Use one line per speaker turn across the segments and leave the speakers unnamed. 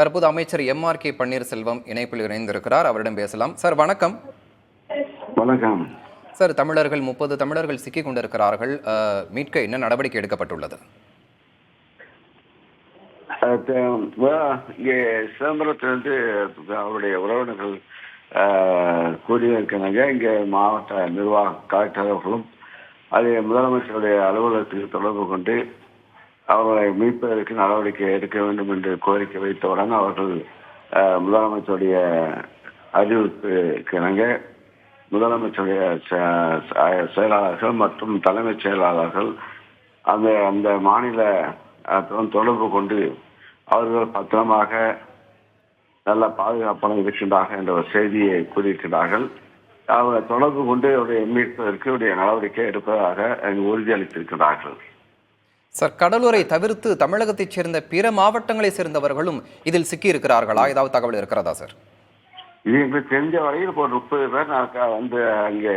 தற்போது அமைச்சர் எம்.ஆர்.கே. பன்னீர்செல்வம் இணைப்பில் இணைந்திருக்கிறார். அவரிடம் பேசலாம். சார் வணக்கம்.
வணக்கம்
சார், 30 தமிழர்கள் சிக்கிக் கொண்டிருக்கிறார்கள். மீட்க என்ன நடவடிக்கை எடுக்கப்பட்டுள்ளது?
இங்கே சிதம்பரத்திலிருந்து அவருடைய உறவினர்கள் கூறியிருக்கிறாங்க. இங்கே மாவட்ட நிர்வாக கலெக்டர்களும் அதே முதலமைச்சருடைய அலுவலகத்துக்கு தொடர்பு கொண்டு அவர்களை மீட்பதற்கு நடவடிக்கை எடுக்க வேண்டும் என்று கோரிக்கை வைத்தவுடன் அவர்கள் முதலமைச்சருடைய அறிவிப்புக்கு இணங்க முதலமைச்சருடைய செயலாளர்கள் மற்றும் தலைமைச் செயலாளர்கள் அந்த மாநில தொடர்பு கொண்டு அவர்கள் பத்திரமாக நல்ல பாதுகாப்பான இருக்கின்றார்கள் என்ற ஒரு செய்தியை கூறியிருக்கிறார்கள். அவர்கள் தொடர்பு கொண்டு அவருடைய மீட்பதற்கு நடவடிக்கை எடுப்பதாக உறுதியளித்திருக்கிறார்கள்.
சார், கடலூரை தவிர்த்து தமிழகத்தைச் சேர்ந்த பிற மாவட்டங்களைச் சேர்ந்தவர்களும் இதில் சிக்கி இருக்கிறார்களா? ஏதாவது தகவல் இருக்கிறதா சார்?
இது எங்களுக்கு தெரிஞ்ச வரையில் ஒரு 30 பேர் அங்கே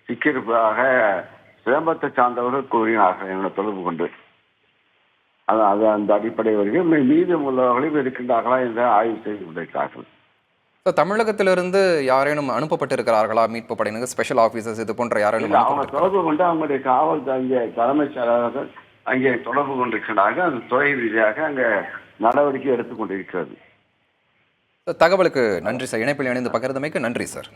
சிக்கியிருப்பதாக சிதம்பரத்தை சார்ந்தவர்கள் கூறினார்கள் என்னோட தொடர்பு கொண்டு. அது அந்த அடிப்படை வரைக்கும் மீதம் உள்ளவர்களும் இருக்கின்றார்களா என்று ஆய்வு செய்து கொண்டிருக்கிறார்கள்.
தமிழகத்திலிருந்து யாரேனும் அனுப்பப்பட்டிருக்கிறார்களா? மீட்பு படையினர், ஸ்பெஷல் ஆபீசர்ஸ் இது போன்ற யாரேனும்
அவங்க தொடர்பு கொண்டு அவங்களுடைய காவல் அங்கே தலைமைச் செயலாளர்கள் அங்கே தொடர்பு கொண்டிருக்கிறார்கள். அந்த துறை ரீதியாக அங்கே நடவடிக்கை எடுத்துக் கொண்டிருக்கிறது.
தகவலுக்கு நன்றி சார். இணைப்பில் இணைந்து பகிர்ந்தமைக்கு நன்றி சார்.